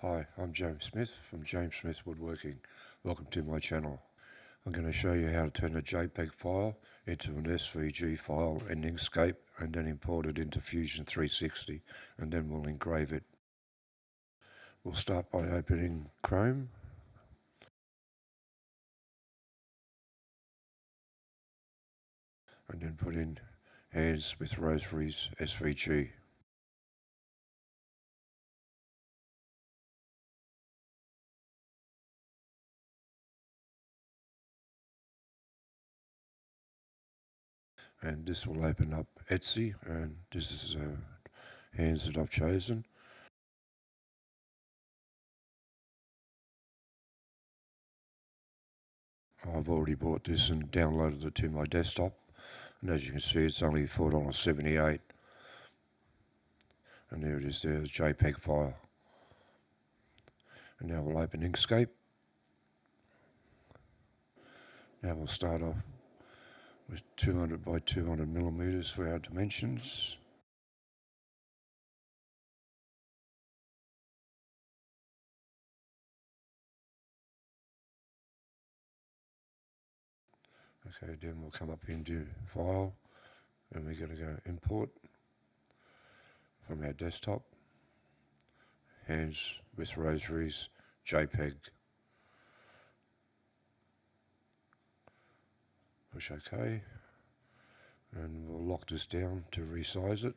Hi, I'm James Smith from James Smith Woodworking. Welcome to my channel. I'm going to show you how to turn a Jpeg file into an SVG file in Inkscape and then import it into Fusion 360 and then we'll engrave it. We'll start by opening Chrome and then put in Hands with Rosaries SVG. And this will open up Etsy, and this is hands that I've chosen. I've already bought this and downloaded it to my desktop, and as you can see it's only $4.78, and there it is, there's a Jpeg file. And now we'll open Inkscape. Now we'll start off with 200 by 200 millimeters for our dimensions. Okay, then we'll come up into File, and we're going to go Import from our desktop, Hands with Rosaries, Jpeg. Push OK, and we'll lock this down to resize it.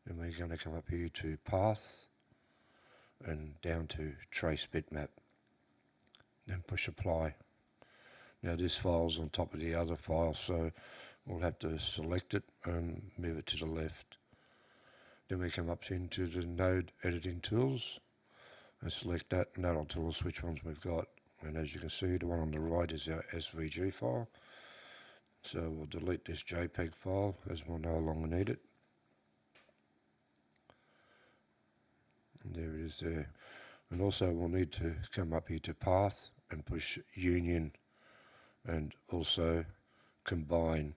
Then we're going to come up here to Path and down to Trace Bitmap. Then push Apply. Now this file's on top of the other file, so we'll have to select it and move it to the left. Then we come up into the node editing tools and select that, and that'll tell us which ones we've got. And as you can see, the one on the right is our SVG file. So we'll delete this Jpeg file as we'll no longer need it. And there it is there. And also we'll need to come up here to Path and push Union and also Combine,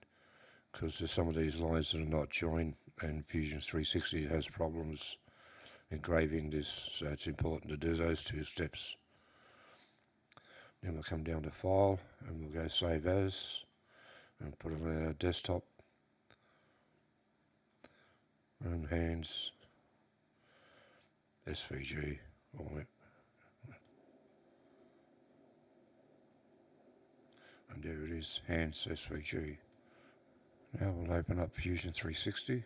because there's some of these lines that are not joined and Fusion 360 has problems engraving this, so it's important to do those two steps. Then we'll come down to File and we'll go Save As and put it on our desktop, and Hands SVG on it. And there it is, Hands SVG. Now we'll open up Fusion 360.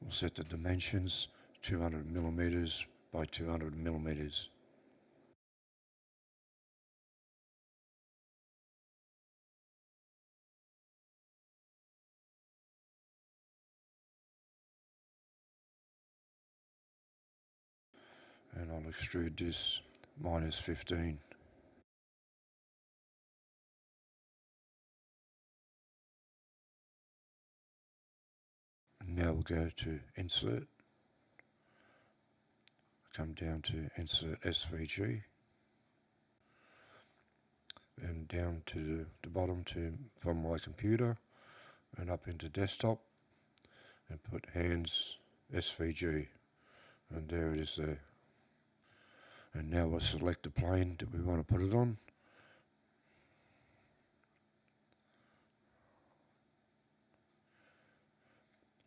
We'll set the dimensions 200 millimeters by 200 millimeters. And I'll extrude this -15. Now we'll go to Insert, come down to Insert SVG, and down to the bottom from my computer and up into Desktop, and put Hands SVG, and there it is there. And now we'll select the plane that we want to put it on.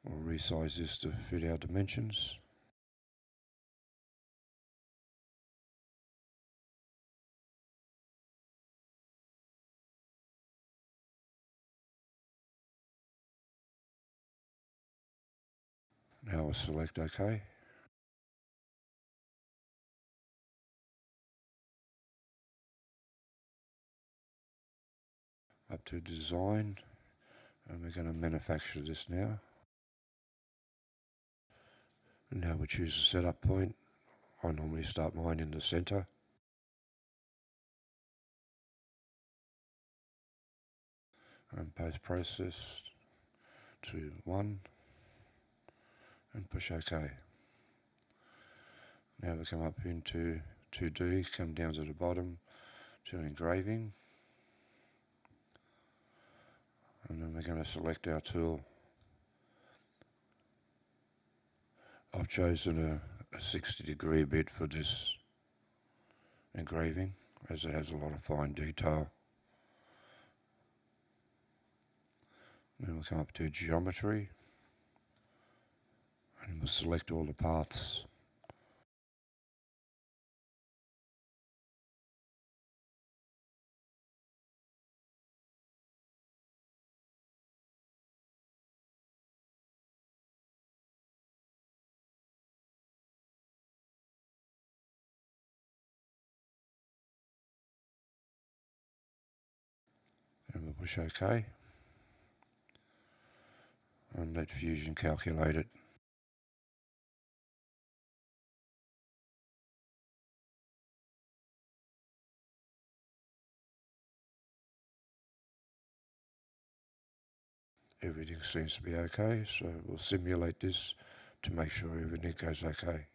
We'll resize this to fit our dimensions. Now we'll select OK. Up to Design, and we're going to manufacture this now. And now we choose a setup point. I normally start mine in the center. And post-process to 1 and push OK. Now we come up into 2D, come down to the bottom to engraving, and then we're going to select our tool. I've chosen a 60-degree bit for this engraving, as it has a lot of fine detail. Then we'll come up to geometry, and we'll select all the paths. And we'll push OK, and let Fusion calculate it. Everything seems to be okay, so we'll simulate this to make sure everything goes okay.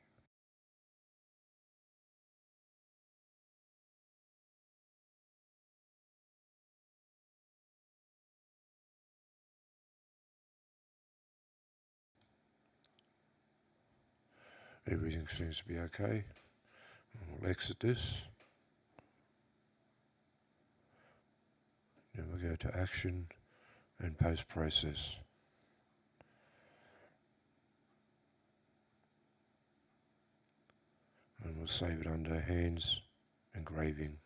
Everything seems to be okay. We'll exit this. Then we'll go to Action and Post Process. And we'll save it under Hands, Engraving.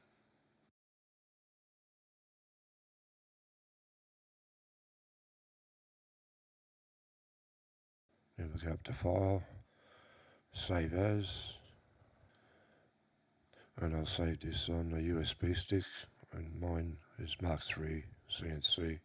Then we'll go up to File, Save As, and I'll save this on a USB stick, and mine is Mark III CNC.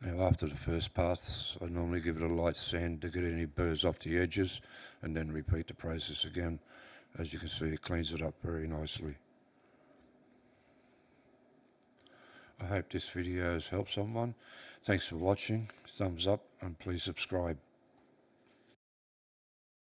Now after the first pass, I normally give it a light sand to get any burrs off the edges, and then repeat the process again. As you can see, it cleans it up very nicely. I hope this video has helped someone. Thanks for watching, thumbs up, and please subscribe.